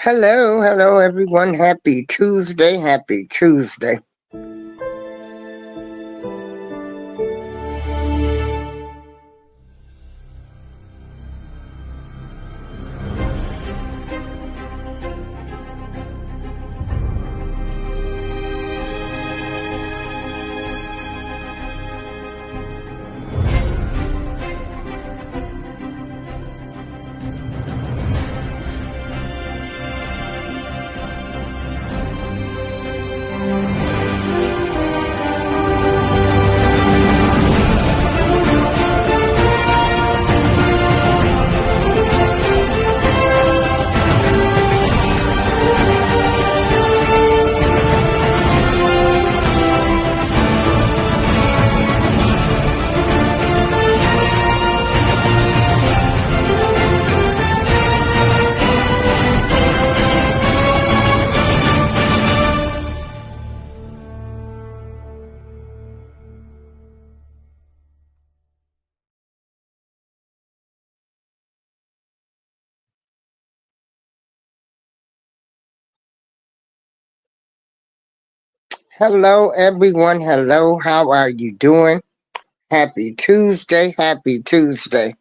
Hello, hello everyone. Happy Tuesday, happy Tuesday. Hello everyone. Hello, how are you doing? Happy Tuesday, happy Tuesday.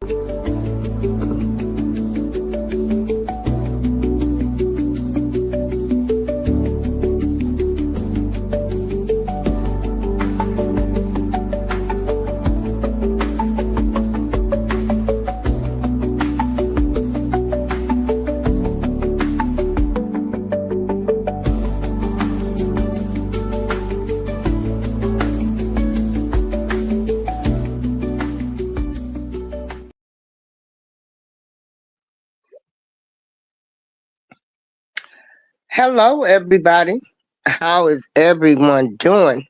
Hello everybody. How is everyone doing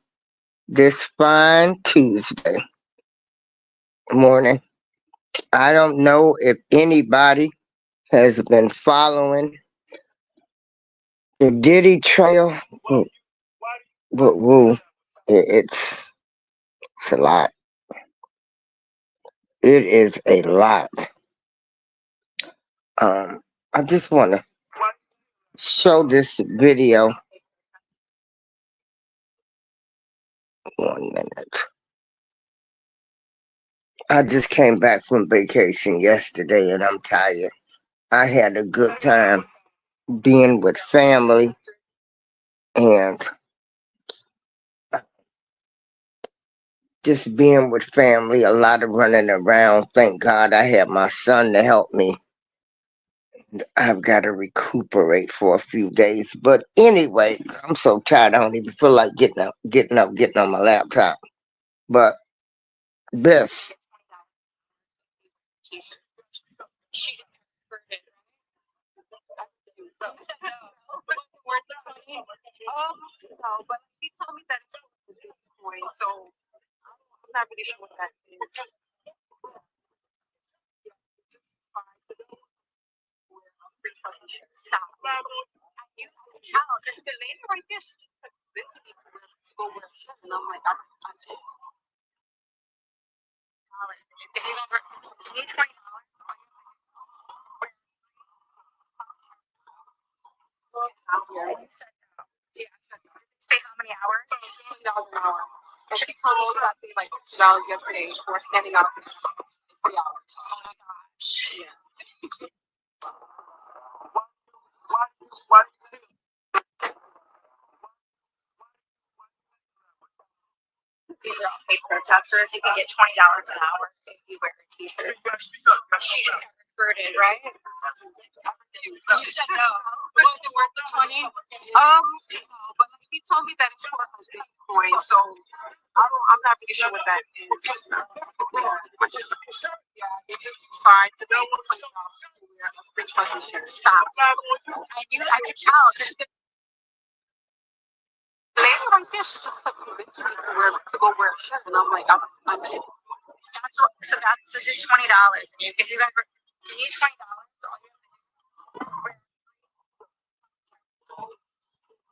this fine Tuesday morning? I don't know if anybody has been following the Diddy trail, but woo, it's a lot. It is a lot. I just want to show this video. 1 minute. I just came back from vacation yesterday and I'm tired. I had a good time being with family and just being with family, a lot of running around. Thank God I had my son to help me. I've got to recuperate for a few days. But anyway, I'm so tired I don't even feel like getting on my laptop. But this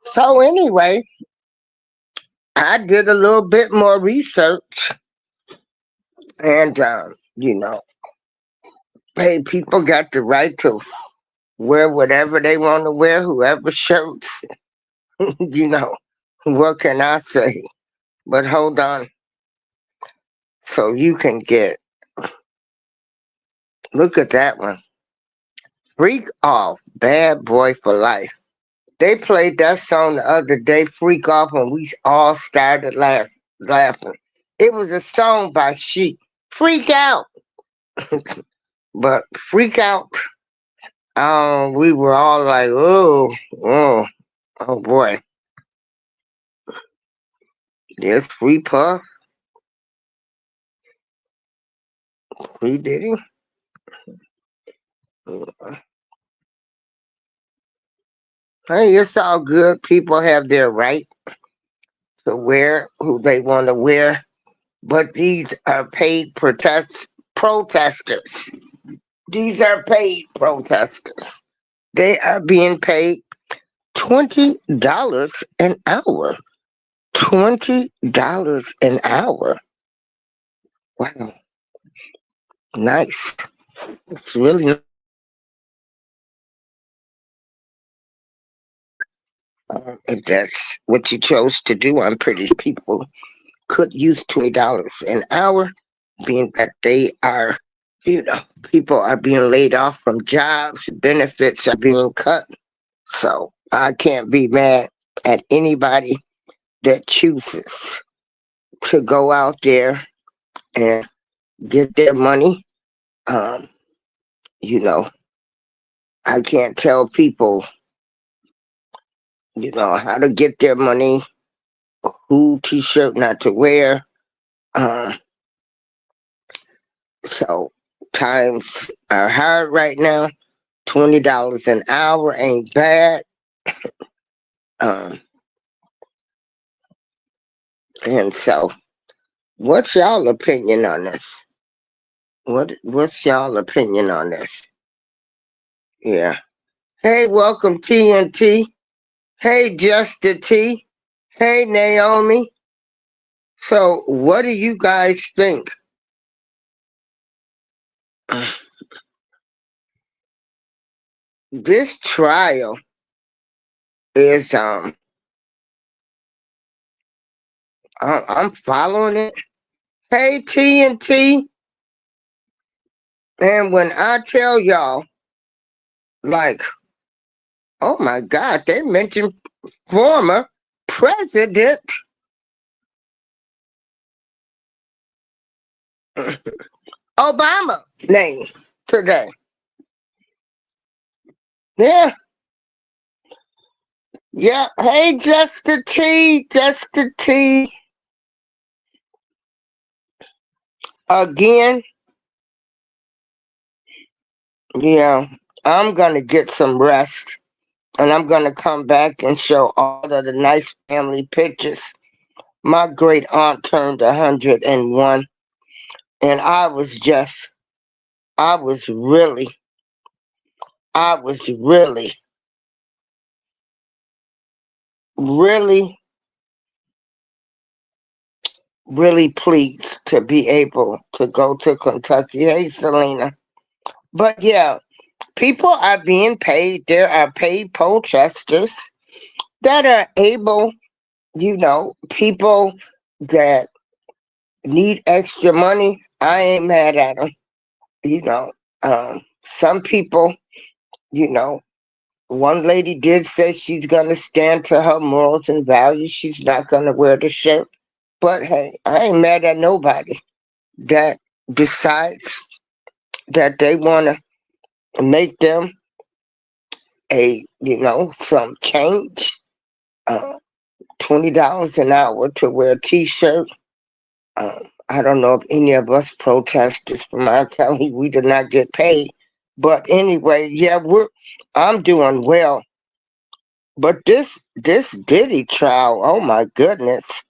so anyway, I did a little bit more research and hey, people got the right to wear whatever they want to wear, whoever shirts, you know. What can I say? But hold on. So you can get, look at that one. Freak Off, Bad Boy for Life. They played that song the other day, Freak Off, and we all started laughing. It was a song by Chic. Freak Out. But Freak Out, we were all like, oh boy. There's Free Puff, Free Diddy. Hey, it's all good. People have their right to wear who they want to wear, but these are paid protesters. These are paid protesters. They are being paid $20 an hour. $20 an hour. Wow, nice. It's really nice. If that's what you chose to do, I'm pretty sure people could use $20 an hour, being that they are, people are being laid off from jobs, benefits are being cut. So I can't be mad at anybody that chooses to go out there and get their money. Um, you know, I can't tell people, how to get their money, who t-shirt not to wear. Um, so times are hard right now. $20 an hour ain't bad. Um, and so, what's y'all opinion on this? What's y'all opinion on this? Yeah. Hey, welcome TNT. Hey, Justin T. Hey, Naomi. So, what do you guys think? This trial is I'm following it. Hey, TNT. And when I tell y'all, like, oh my God, they mentioned former President Obama name today. Yeah, yeah. Hey, Justin T. Justin T. Again, yeah. I'm gonna get some rest, and I'm gonna come back and show all of the nice family pictures. My great aunt turned 101, and I was really, I was really, really pleased to be able to go to Kentucky. Hey, Selena. But yeah, people are being paid. There are paid protesters that are able, people that need extra money. I ain't mad at them. You know, some people, you know, one lady did say she's going to stand to her morals and values. She's not going to wear the shirt. But hey, I ain't mad at nobody that decides that they want to make them some change. Uh, $20 an hour to wear a t-shirt. I don't know if any of us protesters from our county, we did not get paid. But anyway, yeah, I'm doing well. But this Diddy trial, oh my goodness.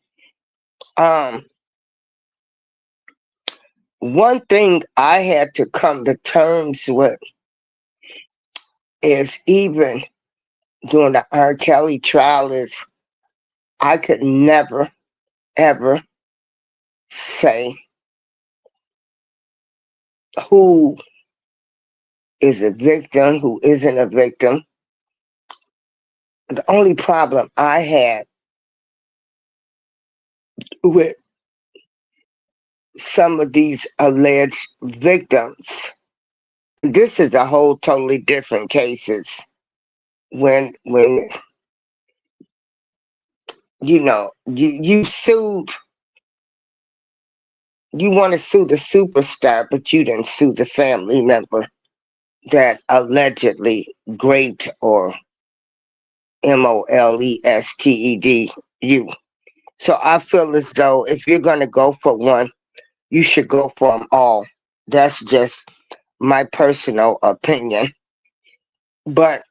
Um, One thing I had to come to terms with is even during the R. Kelly trial is I could never ever say who is a victim, who isn't a victim. The only problem I had with some of these alleged victims, this is a whole totally different cases. When you sued, you want to sue the superstar, but you didn't sue the family member that allegedly raped or molested you. So I feel as though if you're going to go for one, you should go for them all. That's just my personal opinion. But,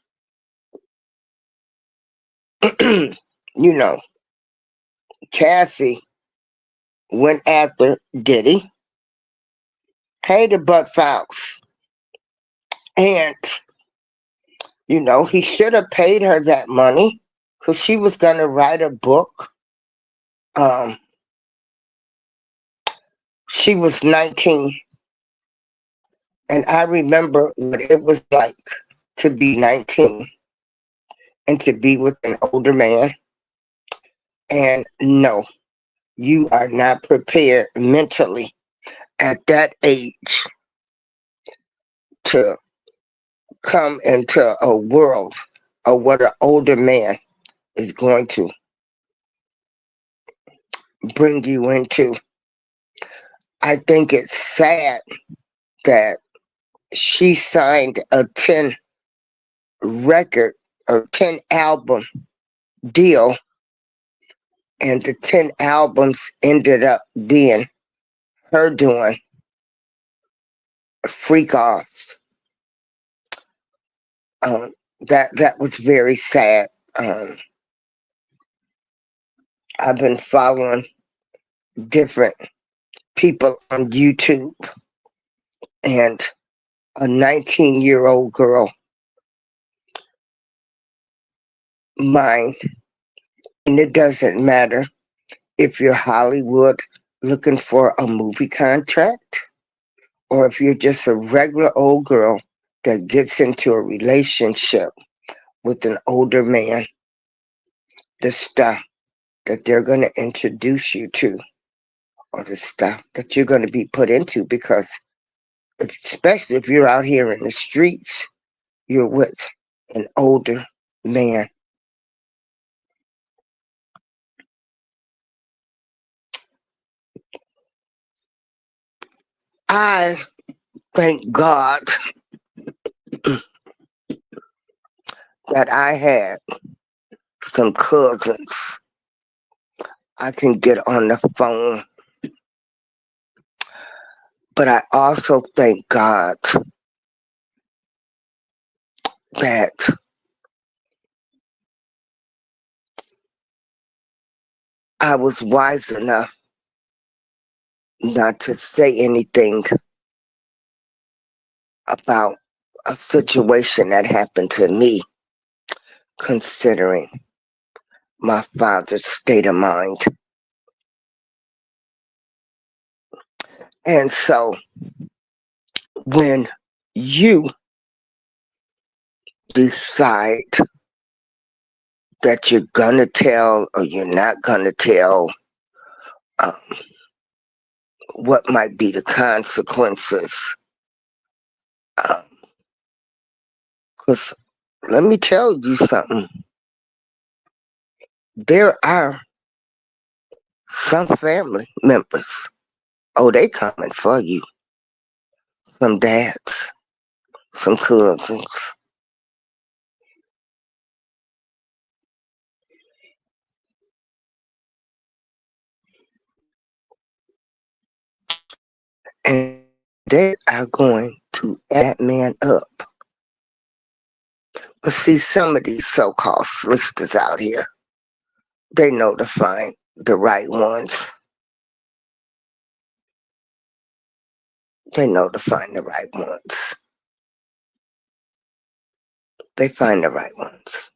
you know, Cassie went after Diddy, paid the butt files. And, he should have paid her that money because she was going to write a book. Um, she was 19. And I remember what it was like to be 19 and to be with an older man. And no, you are not prepared mentally at that age to come into a world of what an older man is going to bring you into. I think it's sad that she signed a 10 record or 10 album deal, and the 10 albums ended up being her doing freak offs. That was very sad. Um, I've been following different people on YouTube, and a 19-year-old girl, mine, and it doesn't matter if you're Hollywood looking for a movie contract, or if you're just a regular old girl that gets into a relationship with an older man, the stuff that they're going to introduce you to, or the stuff that you're going to be put into, because especially if you're out here in the streets, you're with an older man. I thank God that I had some cousins I can get on the phone. But I also thank God that I was wise enough not to say anything about a situation that happened to me, considering my father's state of mind. And so when you decide that you're gonna tell or you're not gonna tell, um, what might be the consequences, because let me tell you something. There are some family members, oh, they coming for you. Some dads, some cousins. And they are going to add that man up. But see, some of these so-called slicksters out here, they know to find the right ones. They know to find the right ones. They find the right ones.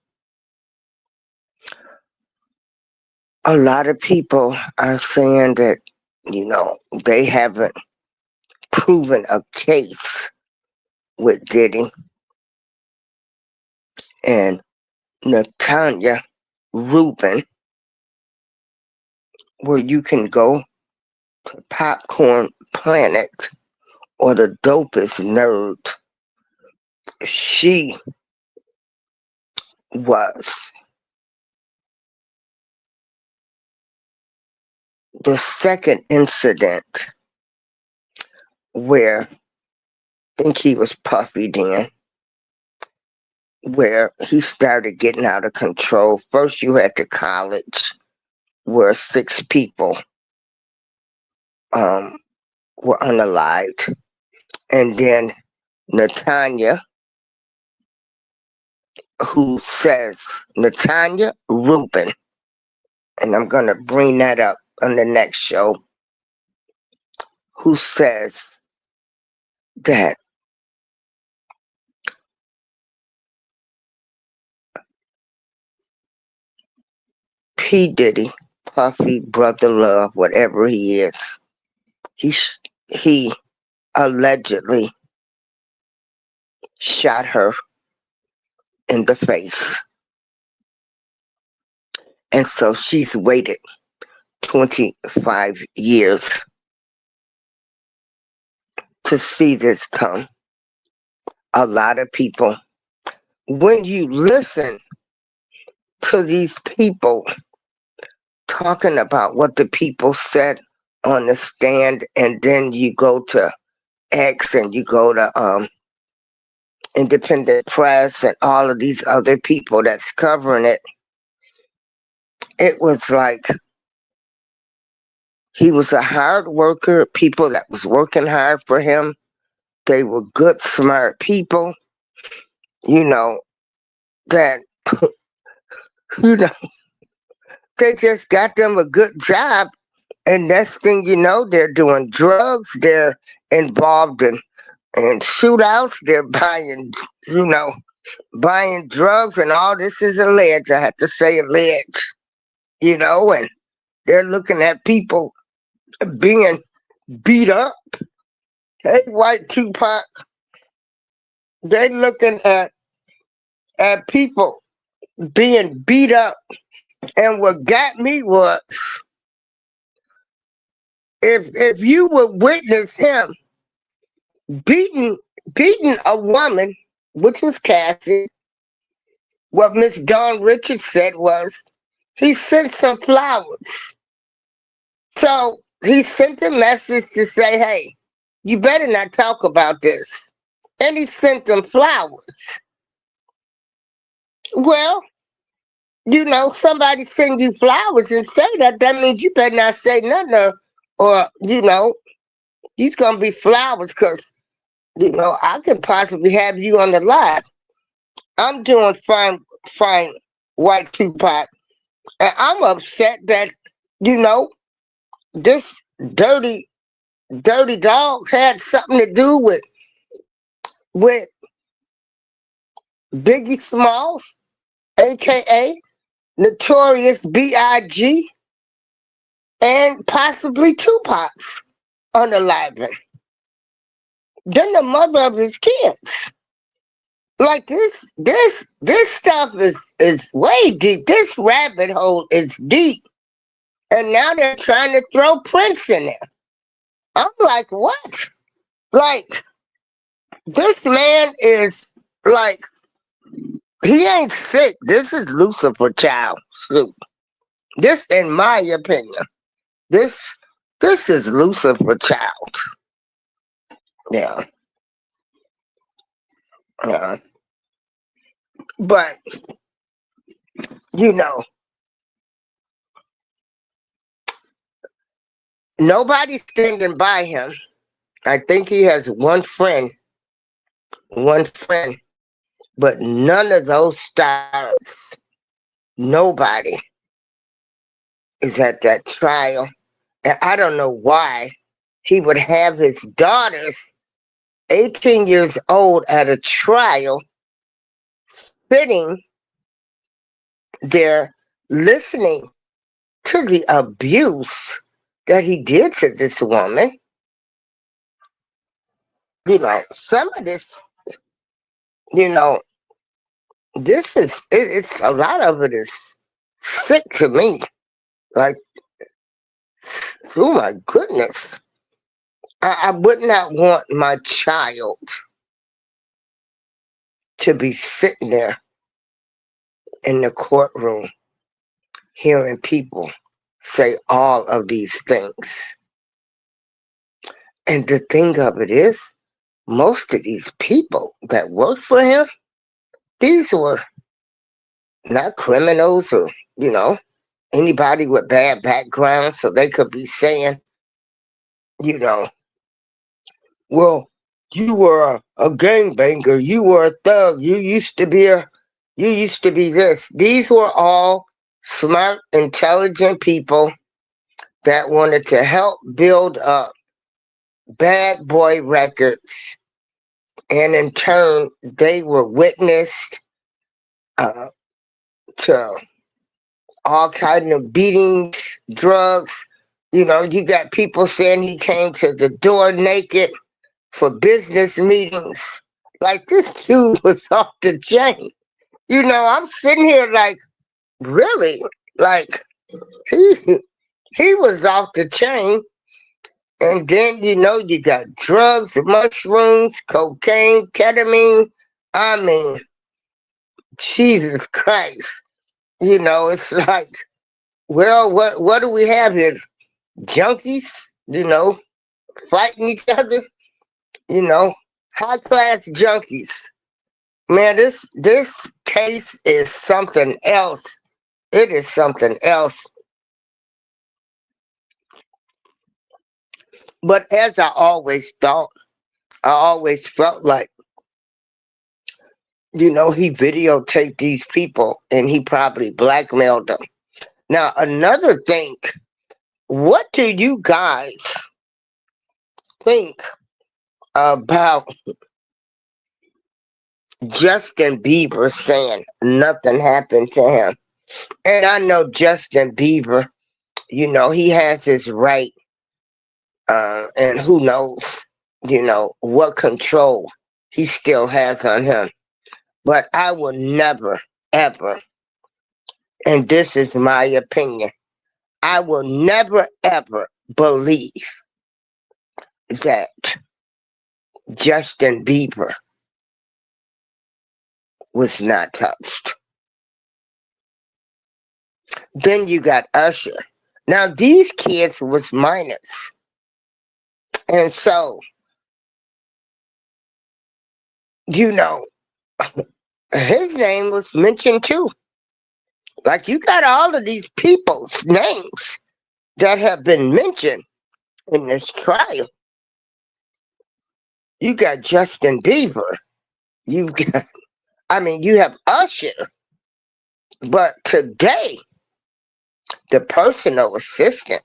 A lot of people are saying that, they haven't proven a case with Diddy and Natanya Rubin, where you can go to Popcorn Planet or the dopest nerd. She was the second incident where I think he was Puffy then, where he started getting out of control. First, you had the college where 6 people um, were unalived, and then Natanya, who says Natanya Rubin, and I'm gonna bring that up on the next show, who says that P. Diddy, Puffy, Brother Love, whatever he is, he allegedly shot her in the face. And so she's waited 25 years to see this come. A lot of people, when you listen to these people talking about what the people said on the stand, and then you go to X and you go to Independent Press and all of these other people that's covering it, it was like he was a hard worker, people that was working hard for him. They were good, smart people, you know, that, you know, they just got them a good job. And next thing you know, they're doing drugs, they're involved in shootouts, they're buying, you know, buying drugs, and all this is alleged. I have to say alleged, you know, and they're looking at people being beat up. Hey, white Tupac, they looking at people being beat up. And what got me was if you would witness him beating beating a woman, which was Cassie, what Miss Dawn Richards said was he sent some flowers. So he sent a message to say, hey, you better not talk about this. And he sent them flowers. Well, you know, somebody send you flowers and say that, that means you better not say nothing, or you know, these gonna be flowers, because you know, I could possibly have you on the live. I'm doing fine, white Tupac. And I'm upset that, you know, this dirty dog had something to do with Biggie Smalls, aka Notorious B.I.G., and possibly Tupac's unaliving. Then the mother of his kids. Like this stuff is way deep. This rabbit hole is deep. And now they're trying to throw Prince in there. I'm like, what? Like, this man is like, he ain't sick. This is Lucifer child soup. This, in my opinion, this this is Lucifer child. Yeah. Yeah. But, you know, nobody's standing by him. I think he has one friend, but none of those stars, nobody is at that trial. And I don't know why he would have his daughters, 18 years old, at a trial, sitting there listening to the abuse that he did to this woman. You know, some of this You know, it's a lot of it is sick to me. Like, oh my goodness. I would not want my child to be sitting there in the courtroom hearing people say all of these things. And the thing of it is, most of these people that worked for him, these were not criminals or, you know, anybody with bad background, so they could be saying, you know, well, you were a gangbanger, you were a thug, you used to be this. These were all smart, intelligent people that wanted to help build up bad boy records, and in turn, they were witnessed uh, to all kind of beatings, drugs. You know, you got people saying he came to the door naked for business meetings. Like, this dude was off the chain. You know, I'm sitting here like, really? Like, he he was off the chain. And then, you know, you got drugs, mushrooms, cocaine, ketamine. I mean, Jesus Christ. You know, it's like, well, what do we have here? Junkies, you know, fighting each other, you know, high class junkies. Man, this case is something else. It is something else. But as I always thought, I always felt like, you know, he videotaped these people and he probably blackmailed them. Now, another thing, what do you guys think about Justin Bieber saying nothing happened to him? And I know Justin Bieber, you know, he has his right, and who knows, you know, what control he still has on him. But I will never, ever, and this is my opinion, I will never, ever believe that Justin Bieber was not touched. Then you got Usher. Now, these kids was minors. And so, you know, his name was mentioned too. Like, you got all of these people's names that have been mentioned in this trial. You got Justin Bieber. You got, I mean, you have Usher. But today, the personal assistant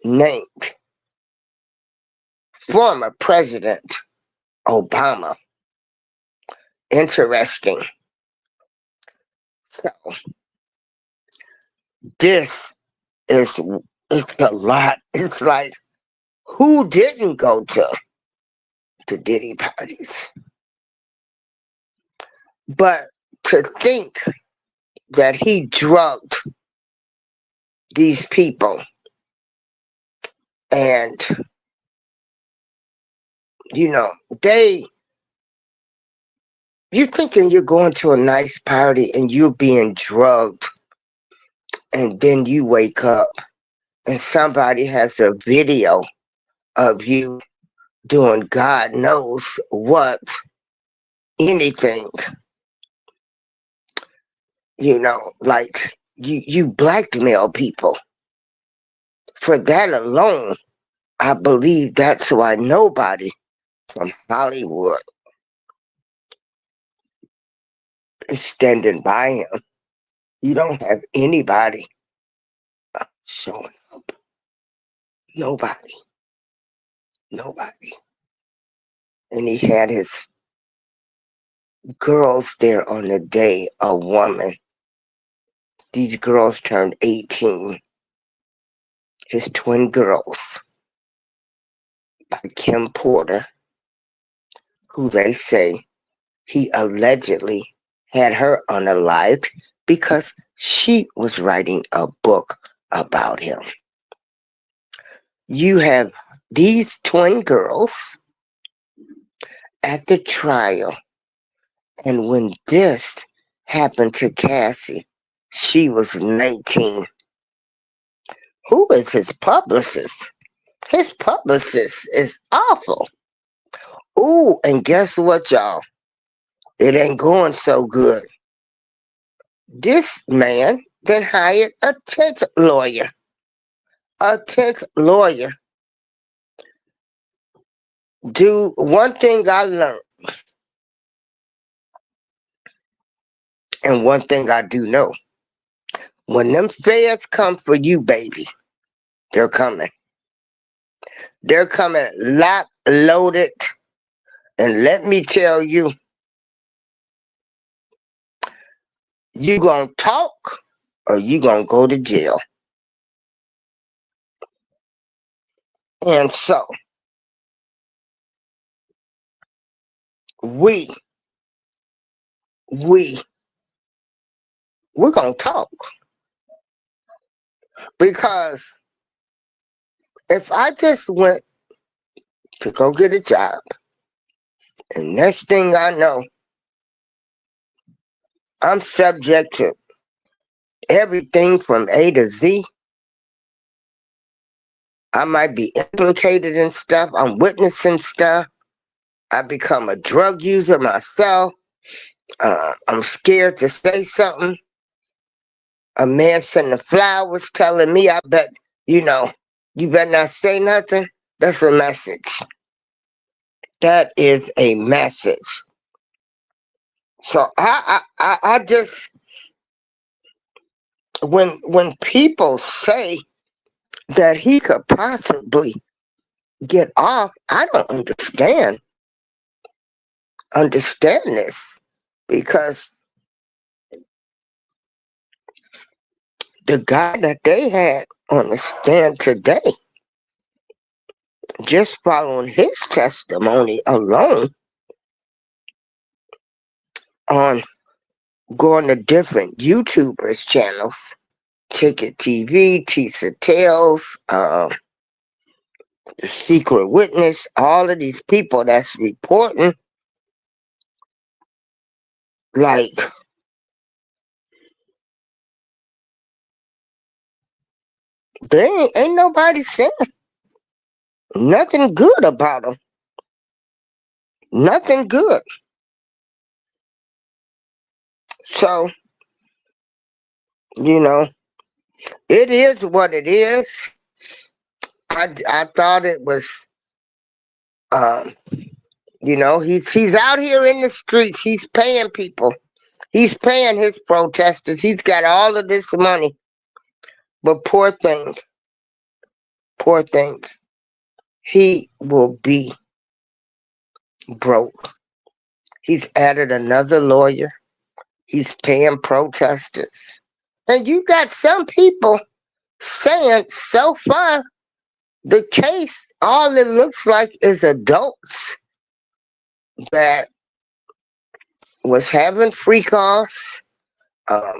named former President Obama. Interesting. So this is it's a lot. It's like, who didn't go to the Diddy parties? But to think that he drugged these people and, you know, you thinking you're going to a nice party and you're being drugged, and then you wake up and somebody has a video of you doing God knows what, anything, you know, like you blackmail people. For that alone, I believe that's why nobody from Hollywood is standing by him. You don't have anybody showing up. Nobody. Nobody. And he had his girls there on the day, a woman. These girls turned 18. His twin girls by Kim Porter who they say he allegedly had her unalived because she was writing a book about him. You have these twin girls at the trial, and when this happened to Cassie, she was 19. Who is his publicist? His publicist is awful. Ooh, and guess what, y'all? It ain't going so good. This man then hired a 10th lawyer. A 10th lawyer. Do one thing I learned, and one thing I do know. When them feds come for you, baby, they're coming. They're coming locked, loaded, and let me tell you, you gonna talk or you gonna go to jail. And so we we we're gonna talk, because if I just went to go get a job, and next thing I know, I'm subject to everything from A to Z. I might be implicated in stuff. I'm witnessing stuff. I become a drug user myself. I'm scared to say something. A man sending flowers telling me, I bet, you better not say nothing. That's a message. That is a message. So I just, when people say that he could possibly get off, I don't understand this, because the guy that they had on the stand today, just following his testimony alone on going to different YouTubers channels, Ticket TV, Tisa Tales, The Secret Witness, all of these people that's reporting, like, ain't nobody saying nothing good about them. Nothing good. So, you know, it is what it is. I thought it was, um, he's out here in the streets. He's paying people. He's paying his protesters. He's got all of this money. But poor thing, he will be broke. He's added another lawyer. He's paying protesters. And you got some people saying so far the case, all it looks like is adults that was having freak offs,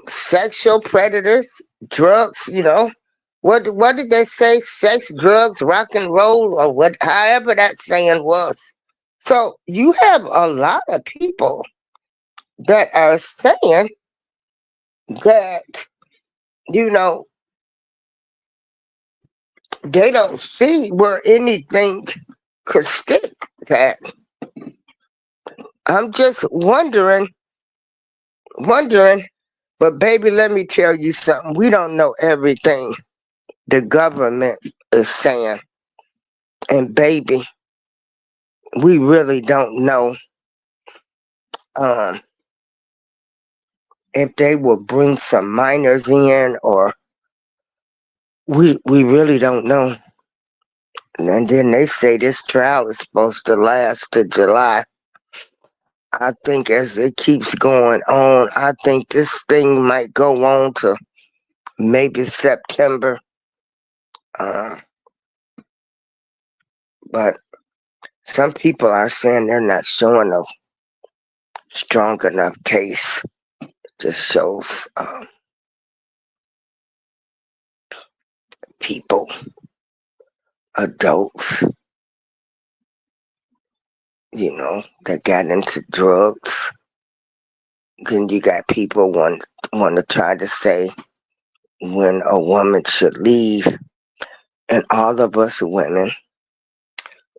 sexual predators, drugs, What did they say? Sex, drugs, rock and roll, or what? However that saying was. So you have a lot of people that are saying that you know they don't see where anything could stick. That I'm just wondering. But baby, let me tell you something. We don't know everything the government is saying, and baby, we really don't know. Um, if they will bring some minors in, or we really don't know. And then they say this trial is supposed to last to July. I think as it keeps going on, I think this thing might go on to maybe September. Uh, but Some people are saying they're not showing a strong enough case. Just shows people, adults, that got into drugs. Then you got people want to try to say when a woman should leave, and all of us women,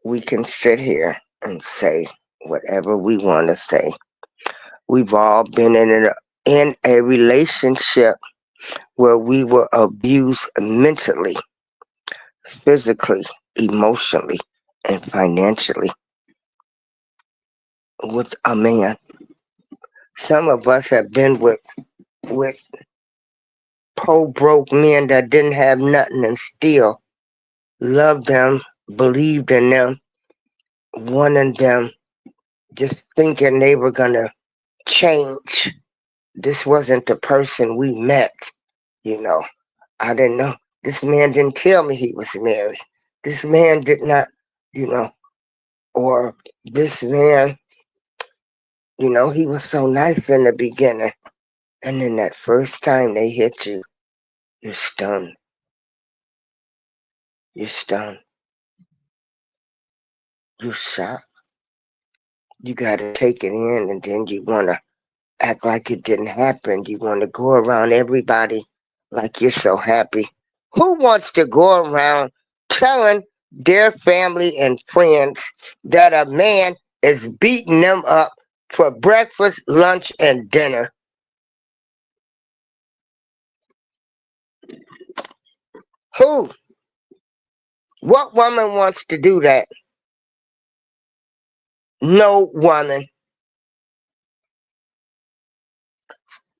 we can sit here and say whatever we want to say. We've all been in a relationship where we were abused mentally, physically, emotionally, and financially with a man. Some of us have been with poor broke men that didn't have nothing and still loved them, believed in them, wanted them, just thinking they were gonna change. This wasn't the person we met, you know. I didn't know. This man didn't tell me he was married. This man did not, you know, or this man, he was so nice in the beginning. And then that first time they hit you, you're stunned. You're stunned. You're shocked. You got to take it in, and then you want to act like it didn't happen. You want to go around everybody like you're so happy. Who wants to go around telling their family and friends that a man is beating them up for breakfast, lunch, and dinner? Who? What woman wants to do that? No woman.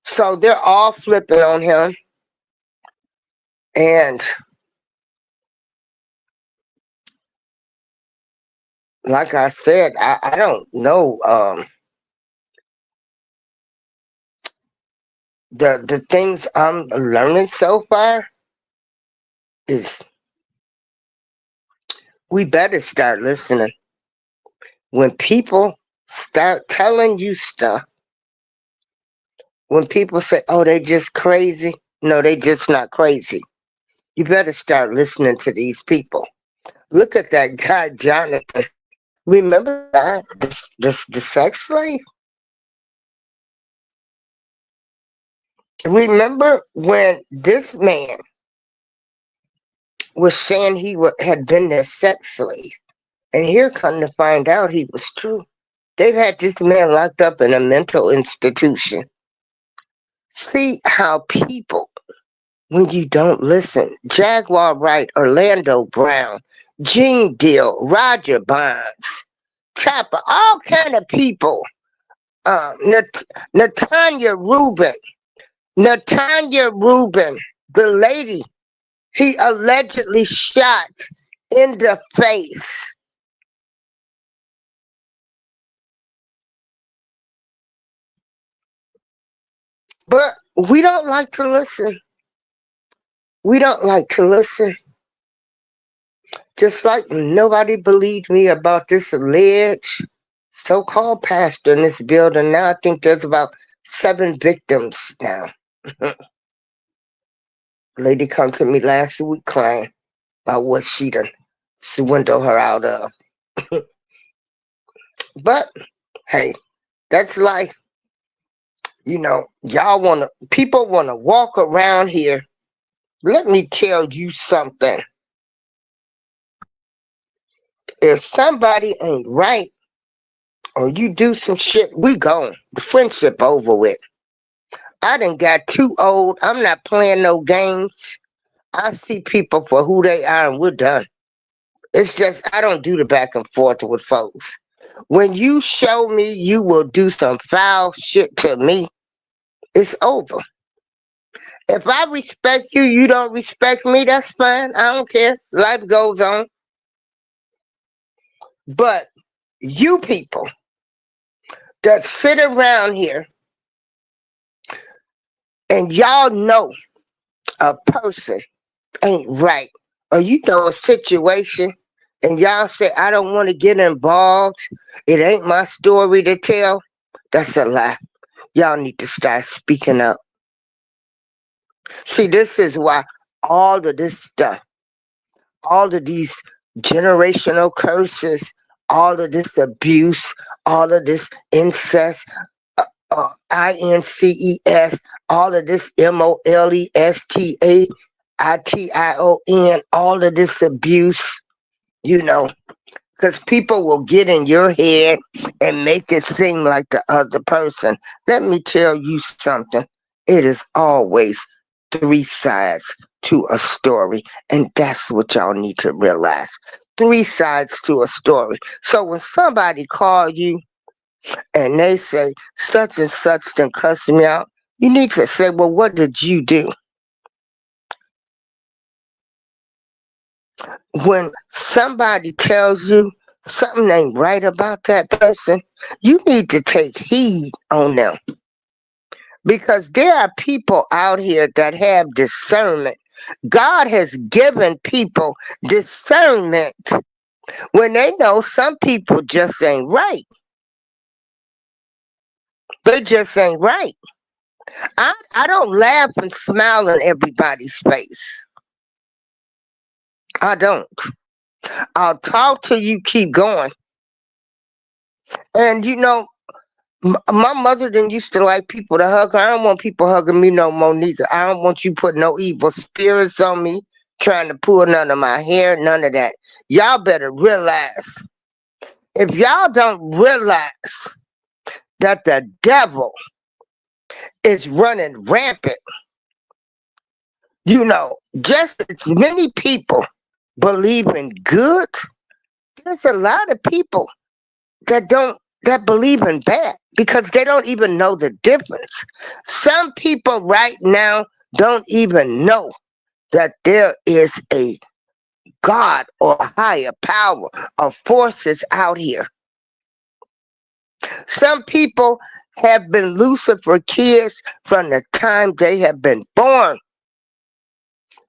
So they're all flipping on him. And like I said, I don't know. The things I'm learning so far is we better start listening. When people start telling you stuff, when people say, oh, they just crazy, no, they just not crazy. You better start listening to these people. Look at that guy, Jonathan. Remember that? The sex slave? Remember when this man was saying had been their sex slave? And here come to find out he was true. They've had this man locked up in a mental institution. See how people, when you don't listen, Jaguar Wright, Orlando Brown, Gene Deal, Roger Bonds, Chopper, all kind of people, Natanya Rubin, the lady he allegedly shot in the face. But we don't like to listen. We don't like to listen. Just like nobody believed me about this alleged so-called pastor in this building. Now I think there's about 7 victims now. Lady come to me last week crying about what she done swindled her out of. But hey, that's life. People wanna walk around here. Let me tell you something. If somebody ain't right or you do some shit, we gone. The friendship over with. I done got too old. I'm not playing no games. I see people for who they are and we're done. It's just I don't do the back and forth with folks. When you show me you will do some foul shit to me, it's over. If I respect you, you don't respect me, that's fine. I don't care. Life goes on. But you people that sit around here and y'all know a person ain't right, or you know a situation And y'all say, I don't want to get involved. It ain't my story to tell. That's a lie. Y'all need to start speaking up. See, this is why all of this stuff, all of these generational curses, all of this abuse, all of this incest, INCES, all of this MOLESTAITION, all of this abuse, you know, because people will get in your head and make it seem like the other person. Let me tell you something. It is always three sides to a story, and that's what y'all need to realize. Three sides to a story. So when somebody call you and they say such and such done cuss me out, you need to say, well, what did you do? When somebody tells you something ain't right about that person, you need to take heed on them. Because there are people out here that have discernment. God has given people discernment when they know some people just ain't right. They just ain't right. I don't laugh and smile in everybody's face. I don't. I'll talk till you keep going. And you know, my mother didn't used to like people to hug her. I don't want people hugging me no more neither. I don't want you putting no evil spirits on me, trying to pull none of my hair, none of that. Y'all better realize, if y'all don't realize that the devil is running rampant, you know, just as many people believe in good, there's a lot of people that believe in bad because they don't even know the difference. Some people right now don't even know that there is a God or a higher power of forces out here. Some people have been Lucifer kids from the time they have been born.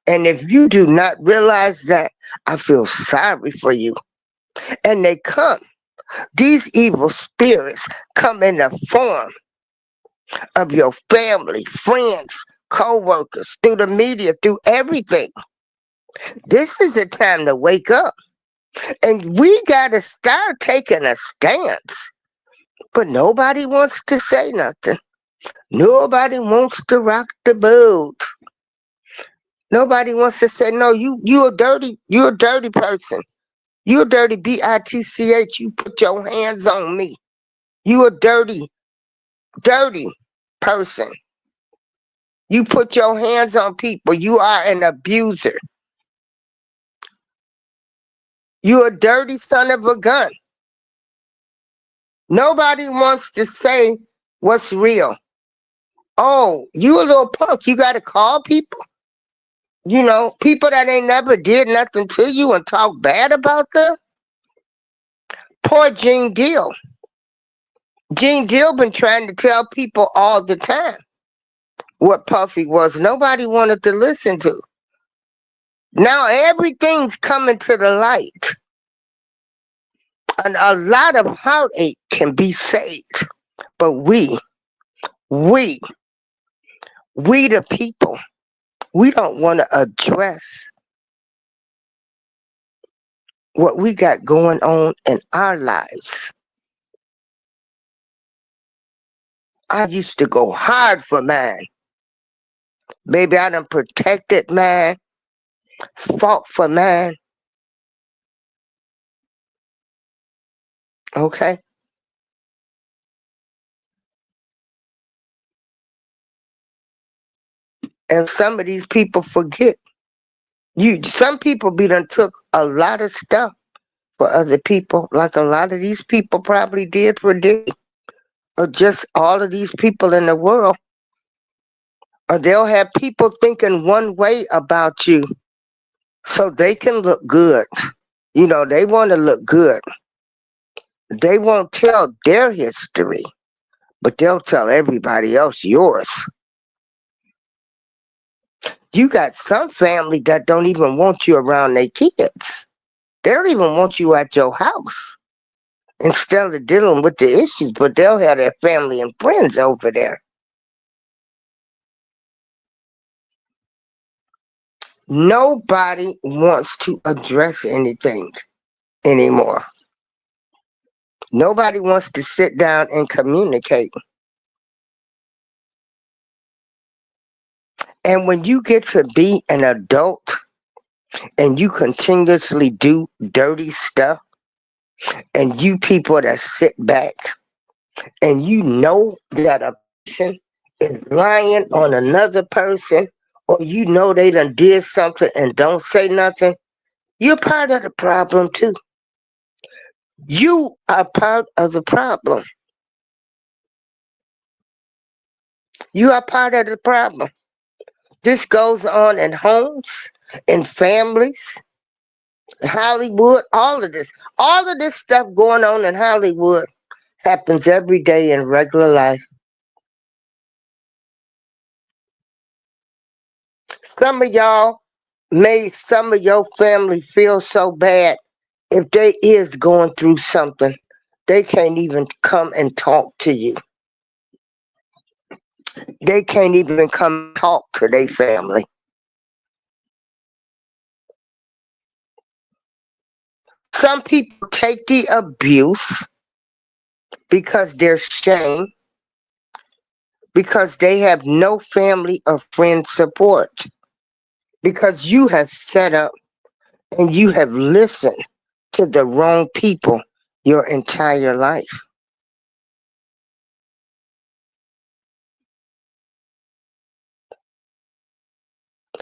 And if you do not realize that, I feel sorry for you. And they come. These evil spirits come in the form of your family, friends, co-workers, through the media, through everything. This is the time to wake up. And we got to start taking a stance. But nobody wants to say nothing. Nobody wants to rock the boat. Nobody wants to say, no, you're a dirty person. You're a dirty bitch. You put your hands on me. You a dirty person. You put your hands on people. You are an abuser. You a dirty son of a gun. Nobody wants to say what's real. Oh, you a little punk. You got to call people. You know, people that ain't never did nothing to you and talk bad about them. Poor Gene Deal. Gene Deal been trying to tell people all the time what Puffy was. Nobody wanted to listen to. Now everything's coming to the light. And a lot of heartache can be saved. But we, the people, we don't want to address what we got going on in our lives. I used to go hard for mine. Baby, I done protected mine, fought for mine. Okay? And some of these people forget. Some people be done took a lot of stuff for other people, like a lot of these people probably did for Diddy, or just all of these people in the world. Or they'll have people thinking one way about you so they can look good. You know, they want to look good. They won't tell their history, but they'll tell everybody else yours. You got some family that don't even want you around their kids. They don't even want you at your house instead of dealing with the issues, but they'll have their family and friends over there. Nobody wants to address anything anymore. Nobody wants to sit down and communicate. And when you get to be an adult and you continuously do dirty stuff, and you people that sit back and you know that a person is lying on another person, or you know they done did something and don't say nothing, you're part of the problem too. You are part of the problem. You are part of the problem. This goes on in homes, in families, Hollywood, all of this. All of this stuff going on in Hollywood happens every day in regular life. Some of y'all made some of your family feel so bad. If they is going through something, they can't even come and talk to you. They can't even come and talk to their family. Some people take the abuse because they're shame, because they have no family or friend support, because you have set up and you have listened to the wrong people your entire life.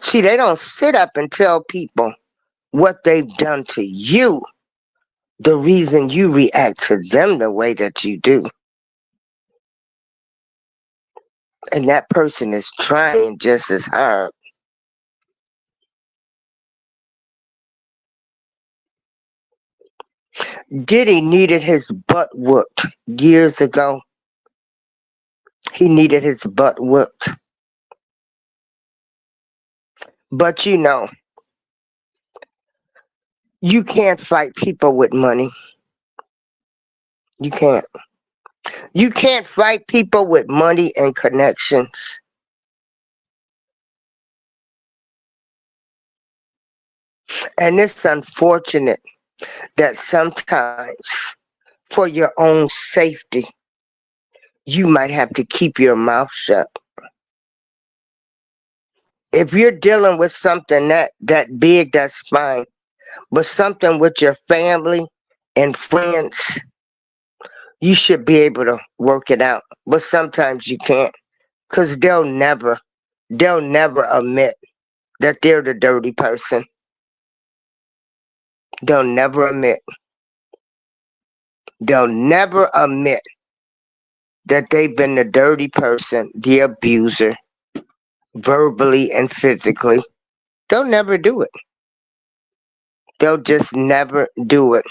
See, they don't sit up and tell people what they've done to you, the reason you react to them the way that you do. And that person is trying just as hard. Diddy needed his butt whooped years ago. He needed his butt whooped. But you can't fight people with money. You can't. You can't fight people with money and connections. And it's unfortunate that sometimes, for your own safety, you might have to keep your mouth shut. If you're dealing with something that big, that's fine. But something with your family and friends, you should be able to work it out. But sometimes you can't, because they'll never admit that they're the dirty person. They'll never admit. They'll never admit that they've been the dirty person, the abuser, verbally and physically. They'll never do it. They'll just never do it.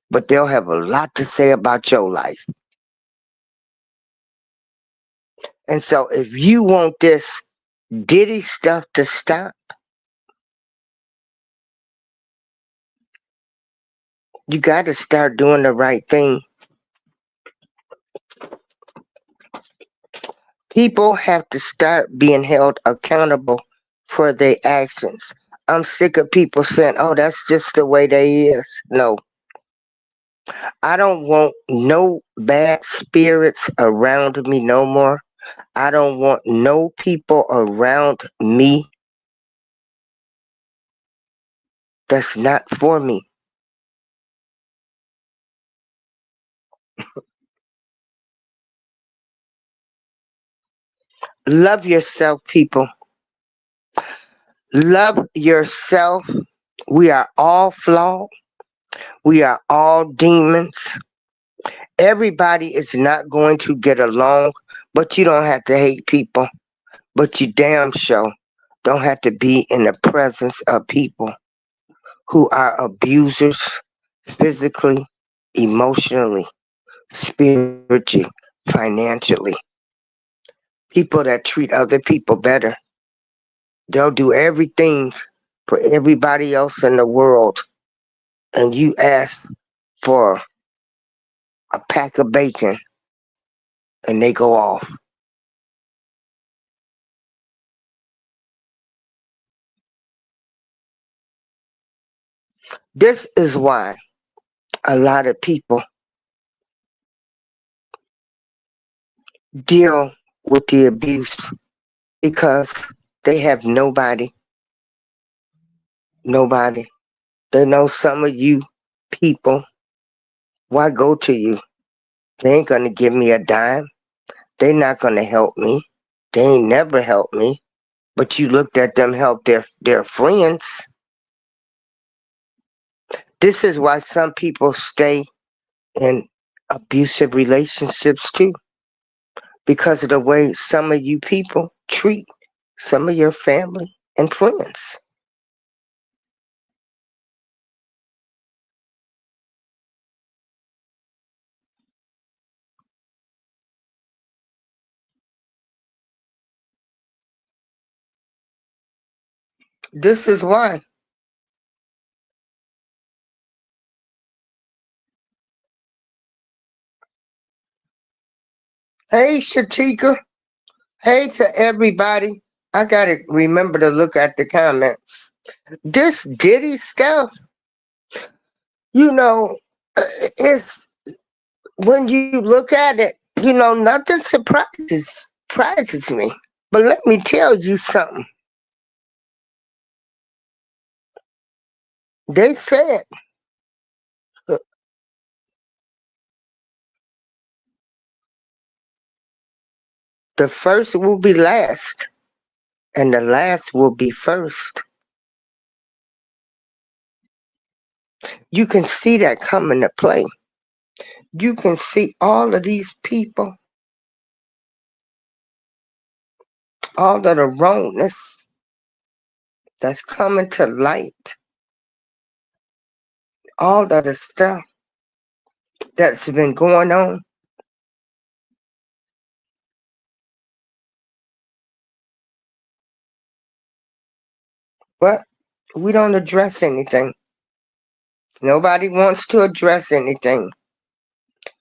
But they'll have a lot to say about your life. And so if you want this Diddy stuff to stop, you got to start doing the right thing. People have to start being held accountable for their actions. I'm sick of people saying, oh, that's just the way they is. No, I don't want no bad spirits around me no more. I don't want no people around me that's not for me. Love yourself, people. Love yourself. We are all flawed. We are all demons. Everybody is not going to get along, but you don't have to hate people. But you damn sure don't have to be in the presence of people who are abusers physically, emotionally, spiritually, financially. People that treat other people better. They'll do everything for everybody else in the world, and you ask for a pack of bacon and they go off. This is why a lot of people deal with the abuse because they have nobody. They know some of you people, why go to you? They ain't gonna give me a dime. They not gonna help me. They ain't never helped me. But you looked at them help their friends. This is why some people stay in abusive relationships too. Because of the way some of you people treat some of your family and friends. This is why. Hey, Shatika. Hey to everybody. I gotta remember to look at the comments. This Diddy stuff, you know, it's when you look at it, nothing surprises me. But let me tell you something. They said the first will be last and the last will be first. You can see that coming to play. You can see all of these people, all of the wrongness that's coming to light, all of the stuff that's been going on. But we don't address anything. Nobody wants to address anything.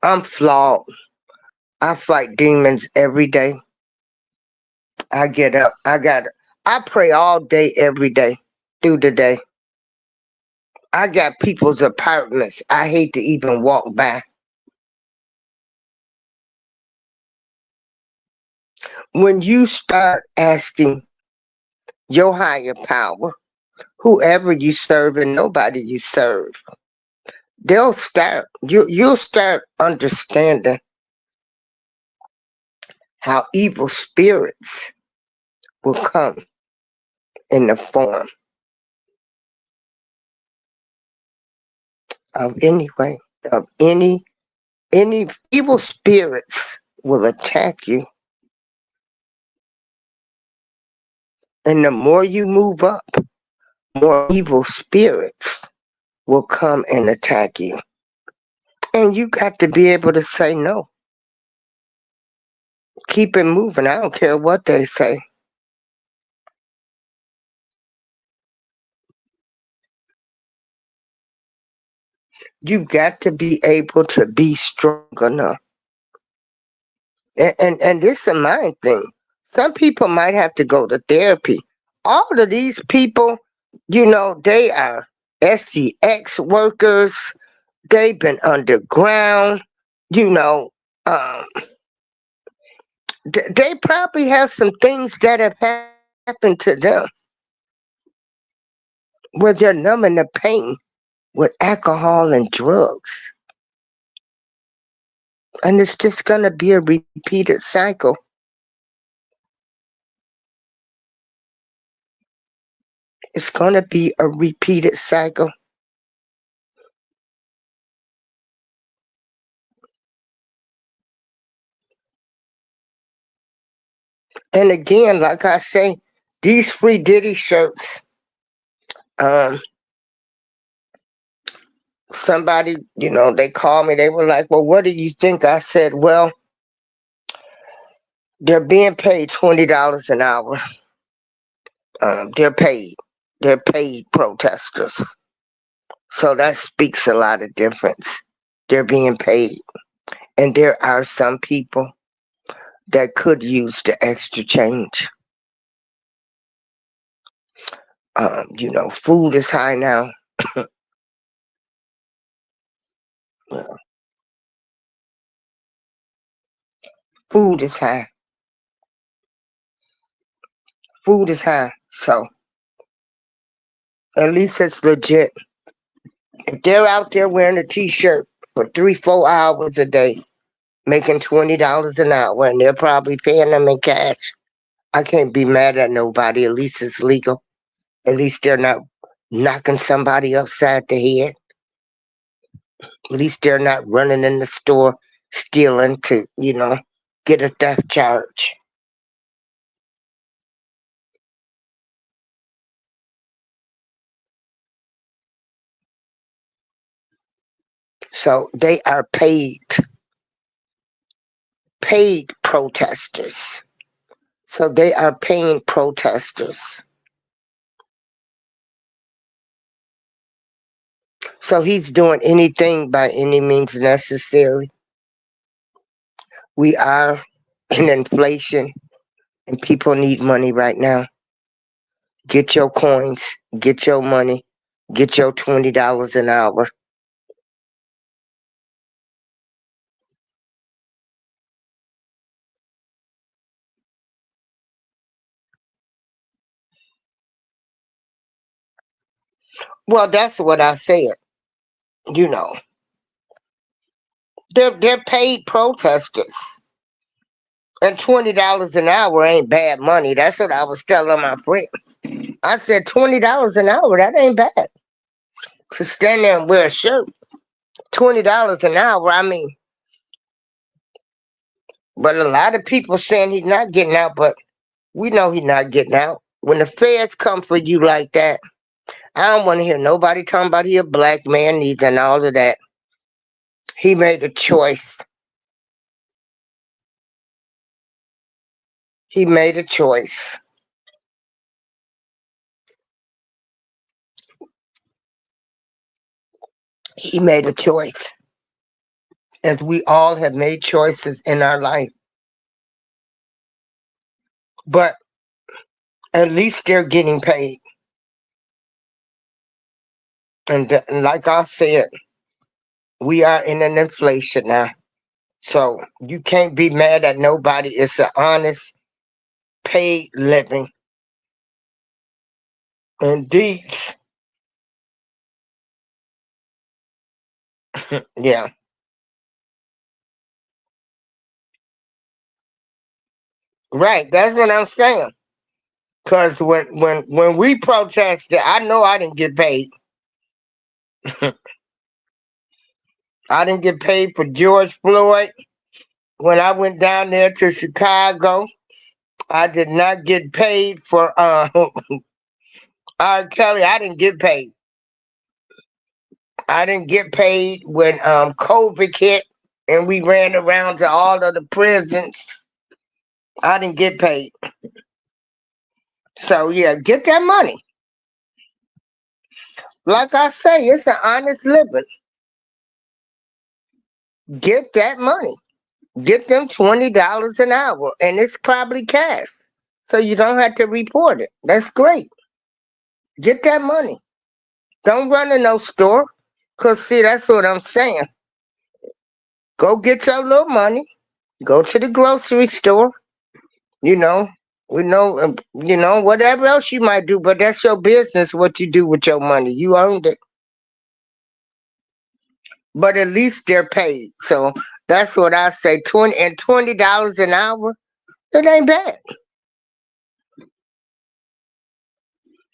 I'm flawed. I fight demons every day. I get up. I pray all day, every day, through the day. I got people's apartments I hate to even walk by. When you start asking your higher power, whoever you serve and nobody you serve, you'll start understanding how evil spirits will come in the form of of any evil spirits will attack you. And the more you move up, more evil spirits will come and attack you. And you got to be able to say no. Keep it moving. I don't care what they say. You got to be able to be strong enough. And this is a mind thing. Some people might have to go to therapy. All of these people, they are SCX workers. They've been underground. You know, um, they probably have some things that have happened to them where they're numbing the pain with alcohol and drugs. And it's just going to be a repeated cycle. It's going to be a repeated cycle. And again, like I say, these free Diddy shirts, um, somebody, they called me, they were like, well, what do you think? I said, well, they're being paid $20 an hour. They're paid. They're paid protesters. So that speaks a lot of difference. They're being paid. And there are some people that could use the extra change. Food is high now. Well, food is high. Food is high. So at least it's legit. If they're out there wearing a t-shirt for 3, 4 hours a day, making $20 an hour, and they're probably paying them in cash, I can't be mad at nobody. At least it's legal. At least they're not knocking somebody upside the head. At least they're not running in the store stealing to, get a theft charge. So they are paid protesters. So they are paying protesters. So he's doing anything by any means necessary. We are in inflation and people need money right now. Get your coins, get your money, get your $20 an hour. Well, that's what I said. You know, they're paid protesters. And $20 an hour ain't bad money. That's what I was telling my friend. I said $20 an hour, that ain't bad. To stand there and wear a shirt. $20 an hour, I mean. But a lot of people saying he's not getting out, but we know he's not getting out. When the feds come for you like that, I don't want to hear nobody talking about he a black man neither and all of that. He made a choice. He made a choice. He made a choice. As we all have made choices in our life. But at least they're getting paid. And like I said, we are in an inflation now. So you can't be mad at nobody. It's an honest, paid living. Indeed. Yeah. Right. That's what I'm saying. Cause when we protested, I know I didn't get paid. I didn't get paid for George Floyd. When I went down there to Chicago, I did not get paid for R. Kelly. I didn't get paid. I didn't get paid when COVID hit and we ran around to all of the prisons. I didn't get paid. So yeah, get that money. Like I say, it's an honest living. Get that money. Get them $20 an hour, and it's probably cash, so you don't have to report it. That's great. Get that money. Don't run in no store, cause see, that's what I'm saying. Go get your little money. Go to the grocery store. You know, we know, whatever else you might do, but that's your business. What you do with your money, you earned it. But at least they're paid. So that's what I say. $20 an hour. It ain't bad.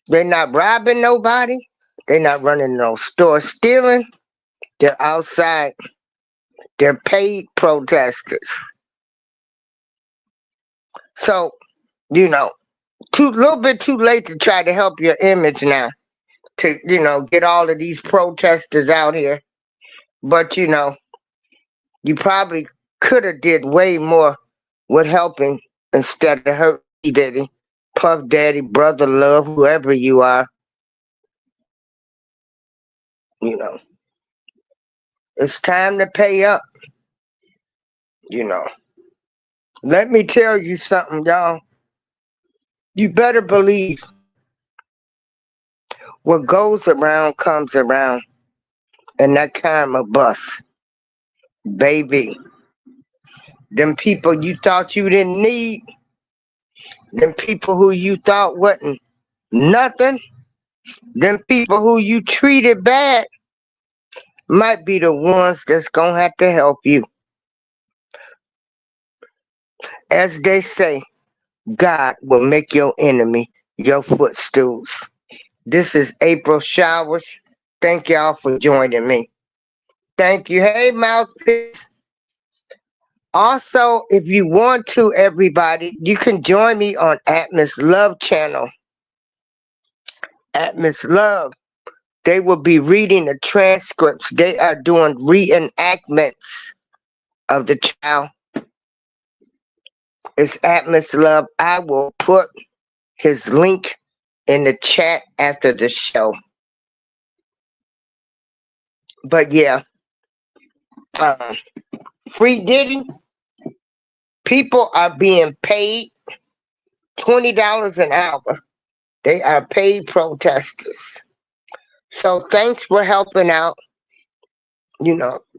They're not robbing nobody. They're not running no store stealing. They're outside. They're paid protesters. So, too little bit too late to try to help your image now. To get all of these protesters out here, but you probably could have did way more with helping instead of hurt P Diddy, Puff Daddy, Brother Love, whoever you are. You know, it's time to pay up. You know, let me tell you something, y'all. You better believe what goes around comes around, and that karma bus, baby. Them people you thought you didn't need, them people who you thought wasn't nothing, them people who you treated bad might be the ones that's gonna have to help you. As they say, God will make your enemy your footstools. This is April Showers. Thank y'all for joining me. Thank you. Hey, Mouthpiece. Also, if you want to, everybody, you can join me on Atmos Love channel. Atmos Love. They will be reading the transcripts. They are doing reenactments of the trial. It's Atmos Love. I will put his link in the chat after the show. But yeah, um, free Diddy. People are being paid $20 an hour. They are paid protesters. So thanks for helping out,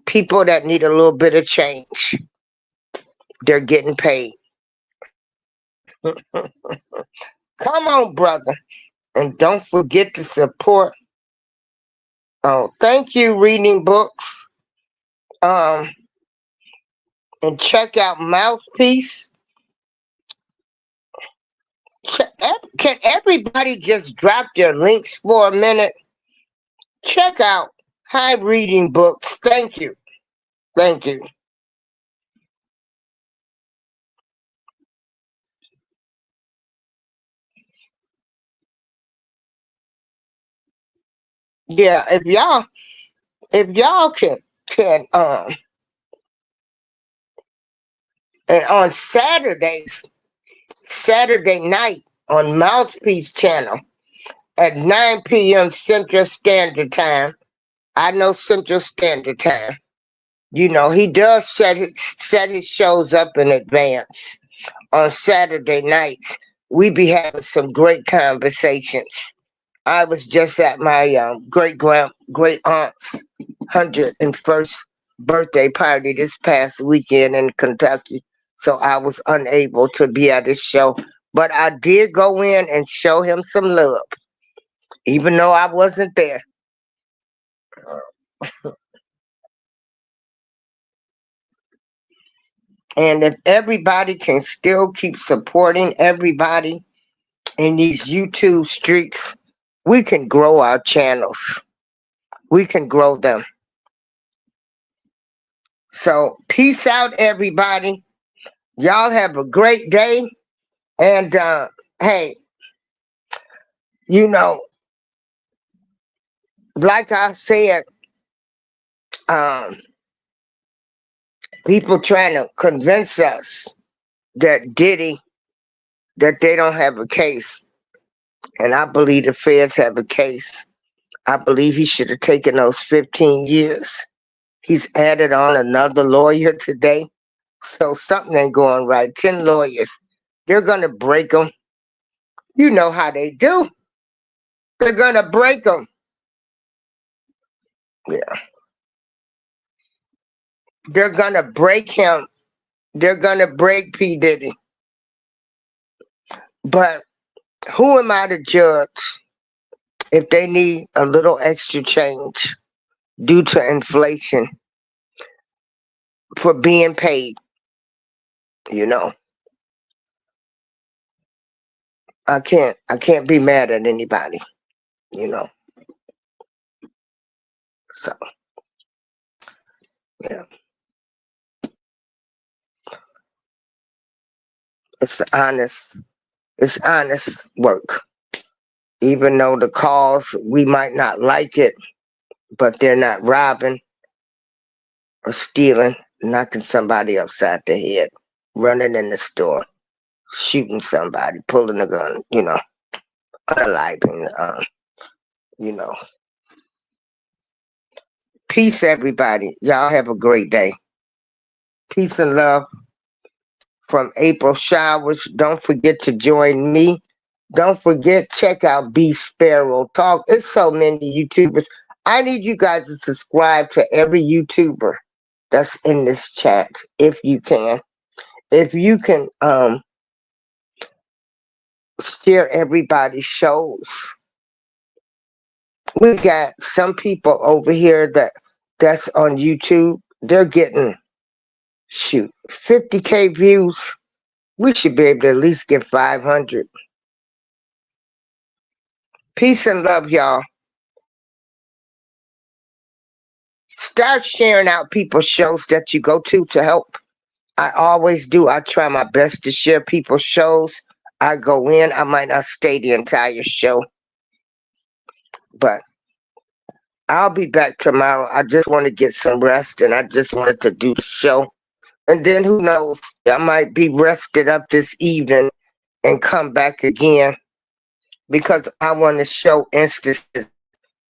people that need a little bit of change. They're getting paid. Come on, brother. And don't forget to support. Oh, thank you, reading books. And check out Mouthpiece. Can everybody just drop their links for a minute? Check out High Reading Books. Thank you. Thank you. Yeah, if y'all can and on Saturday night on Mouthpiece channel at 9 p.m. Central Standard Time. I know Central Standard Time. He does set his shows up in advance. On Saturday nights, we be having some great conversations. I was just at my great aunt's 101st birthday party this past weekend in Kentucky, so I was unable to be at his show. But I did go in and show him some love, even though I wasn't there. And if everybody can still keep supporting everybody in these YouTube streets, we can grow our channels. We can grow them. So peace out, everybody. Y'all have a great day. And hey, you know, like I said, um, people trying to convince us that Diddy, that they don't have a case. And I believe the feds have a case. I believe he should have taken those 15 years. He's added on another lawyer today. So something ain't going right. 10 lawyers. They're going to break them. You know how they do. They're going to break them. Yeah. They're going to break him. They're going to break P. Diddy. But who am I to judge if they need a little extra change due to inflation for being paid? You know, I can't be mad at anybody, you know. So, yeah, it's honest work. Even though the cause, we might not like it, but they're not robbing or stealing, knocking somebody upside the head, running in the store, shooting somebody, pulling a gun, unaliving, you know. Peace, everybody. Y'all have a great day. Peace and love from April Showers. Don't forget to join me. Don't forget, check out B Sparrow Talk. It's so many YouTubers. I need you guys to subscribe to every YouTuber that's in this chat, if you can. If you can share everybody's shows. We got some people over here that's on YouTube. They're getting 50K views. We should be able to at least get 500. Peace and love, y'all. Start sharing out people's shows that you go to help. I always do. I try my best to share people's shows. I go in. I might not stay the entire show, but I'll be back tomorrow. I just want to get some rest, and I just wanted to do the show. And then who knows? I might be rested up this evening and come back again because I want to show instances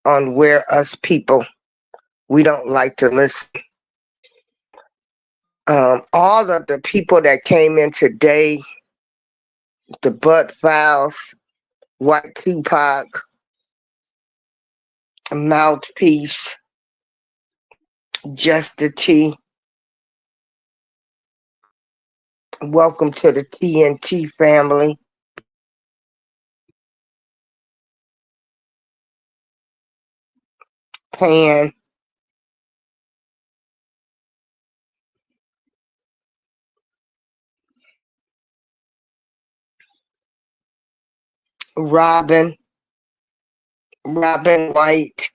on where us people, we don't like to listen. All of the people that came in today, the Bud Files, White Tupac, Mouthpiece, Just the T, welcome to the TNT family. Pan, Robin White,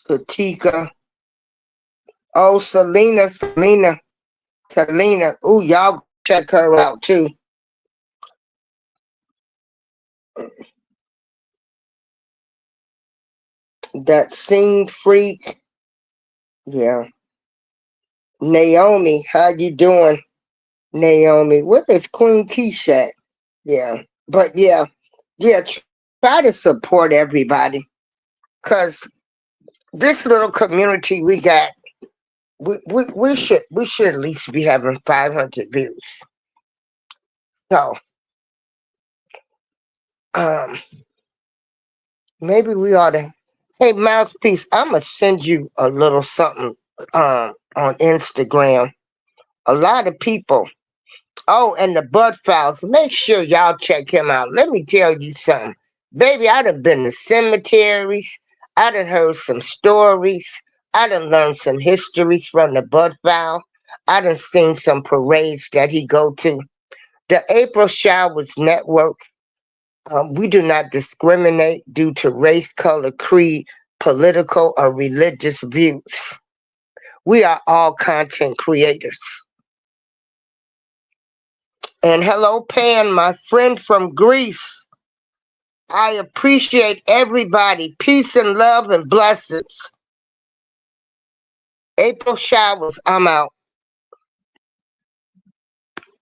Satika. Oh, Selena. Ooh, y'all check her out too. That Sing Freak. Yeah. Naomi, how you doing? Naomi, where is Queen Keisha at? Yeah. But yeah, try to support everybody. Cause this little community we got, we should at least be having 500 views. So um maybe we ought to. Hey, Mouthpiece, I'ma send you a little something on Instagram. A lot of people. Oh, and the Bud Files. Make sure y'all check him out. Let me tell you something. Baby, I done been to cemeteries. I done heard some stories. I done learned some histories from the Bud File. I done seen some parades that he go to. The April Showers Network, we do not discriminate due to race, color, creed, political, or religious views. We are all content creators. And hello, Pan, my friend from Greece. I appreciate everybody. Peace and love and blessings. April Showers, I'm out.